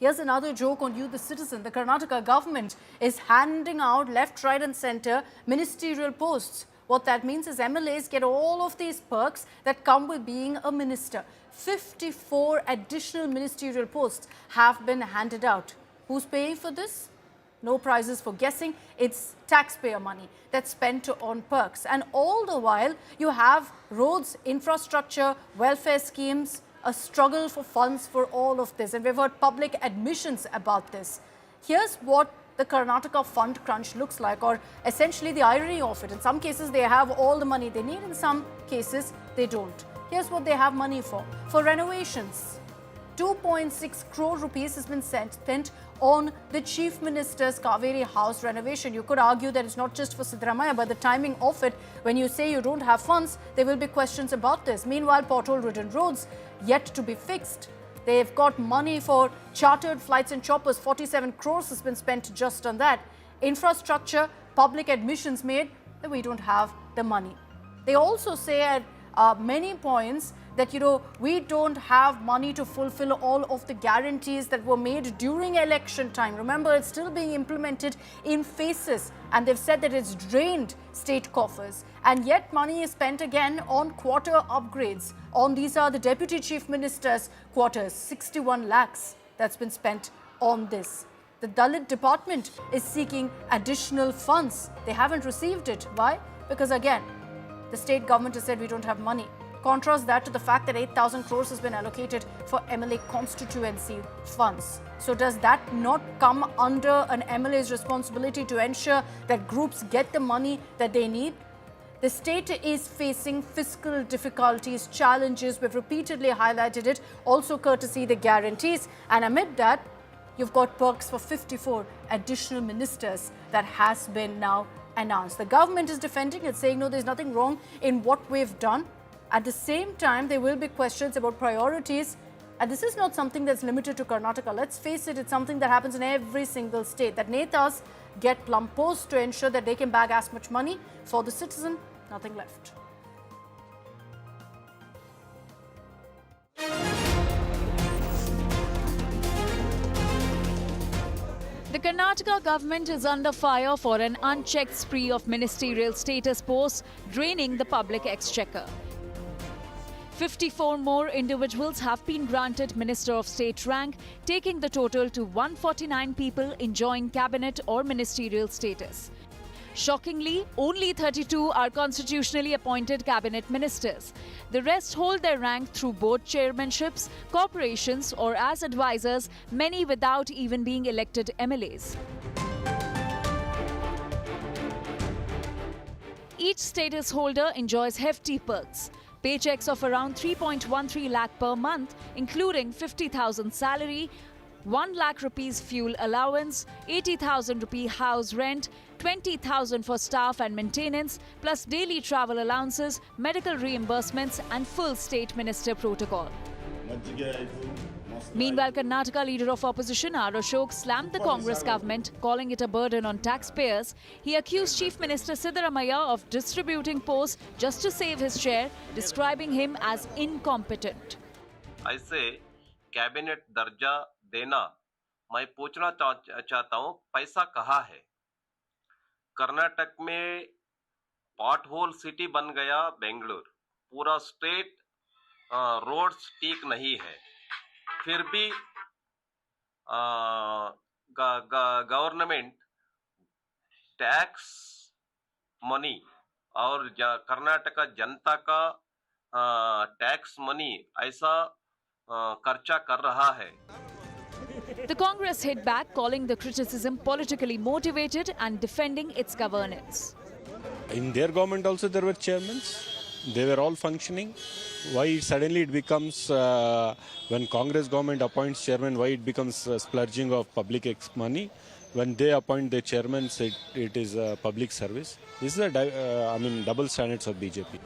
Here's another joke on you, the citizen. The Karnataka government is handing out left, right and centre ministerial posts. What that means is MLAs get all of these perks that come with being a minister. 54 additional ministerial posts have been handed out. Who's paying for this? No prizes for guessing. It's taxpayer money that's spent on perks. And all the while, you have roads, infrastructure, welfare schemes, a struggle for funds for all of this. And we've heard public admissions about this. Here's what the Karnataka fund crunch looks like, or essentially the irony of it. In some cases, they have all the money they need. In some cases, they don't. Here's what they have money for. For renovations, 2.6 crore rupees has been spent on the Chief Minister's Kaveri House renovation. You could argue that it's not just for Siddaramaiah, but the timing of it, when you say you don't have funds, there will be questions about this. Meanwhile, pothole-ridden roads yet to be fixed. They've got money for chartered flights and choppers. 47 crores has been spent just on that. Infrastructure, public admissions made, that we don't have the money. They also say at many points that, we don't have money to fulfill all of the guarantees that were made during election time. Remember, it's still being implemented in phases, and they've said that it's drained state coffers. And yet money is spent again on quarter upgrades. These are the Deputy Chief Minister's quarters, 61 lakhs that's been spent on this. The Dalit department is seeking additional funds. They haven't received it. Why? Because again, the state government has said we don't have money. Contrast that to the fact that 8,000 crores has been allocated for MLA constituency funds. So does that not come under an MLA's responsibility to ensure that groups get the money that they need? The state is facing fiscal difficulties, challenges. We've repeatedly highlighted it, also courtesy the guarantees. And amid that, you've got perks for 54 additional ministers that has been now announced. The government is defending it, saying, no, there's nothing wrong in what we've done. At the same time, there will be questions about priorities. And this is not something that's limited to Karnataka. Let's face it, it's something that happens in every single state, that netas get plum posts to ensure that they can bag as much money. For the citizen, nothing left. The Karnataka government is under fire for an unchecked spree of ministerial status posts, draining the public exchequer. 54 more individuals have been granted Minister of State rank, taking the total to 149 people enjoying cabinet or ministerial status. Shockingly, only 32 are constitutionally appointed cabinet ministers. The rest hold their rank through board chairmanships, corporations, or as advisors, many without even being elected MLAs. Each status holder enjoys hefty perks. Paychecks of around 3.13 lakh per month, including 50,000 salary, 1 lakh rupees fuel allowance, 80,000 rupee house rent, 20,000 for staff and maintenance, plus daily travel allowances, medical reimbursements and full state minister protocol. Meanwhile, Karnataka leader of opposition R. Ashok slammed the Congress government, calling it a burden on taxpayers. He accused Chief Minister Siddaramaiah of distributing posts just to save his chair, describing him as incompetent. I say, cabinet darja देना, मैं पूछना चाहता हूँ पैसा कहाँ है? कर्नाटक में pot whole city बन गया बेंगलुरु, पूरा स्टेट रोड्स ठीक नहीं है, फिर भी गवर्नमेंट टैक्स मनी और कर्नाटका जनता का टैक्स मनी ऐसा खर्चा कर रहा है. The Congress hit back, calling the criticism politically motivated and defending its governance. In their government also there were chairmen. They were all functioning. Why suddenly it becomes, when Congress government appoints chairman, why it becomes splurging of public money? When they appoint the chairman, it is a public service. This is double standards of BJP.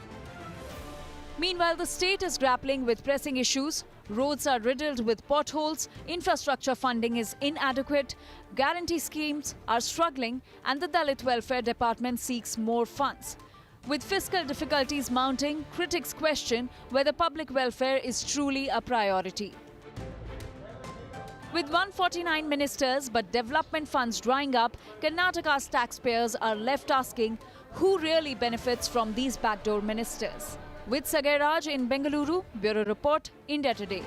Meanwhile, the state is grappling with pressing issues. Roads are riddled with potholes, infrastructure funding is inadequate, guarantee schemes are struggling, and the Dalit Welfare Department seeks more funds. With fiscal difficulties mounting, critics question whether public welfare is truly a priority. With 149 ministers but development funds drying up, Karnataka's taxpayers are left asking who really benefits from these backdoor ministers. With Sagai Raj in Bengaluru, Bureau Report, India Today.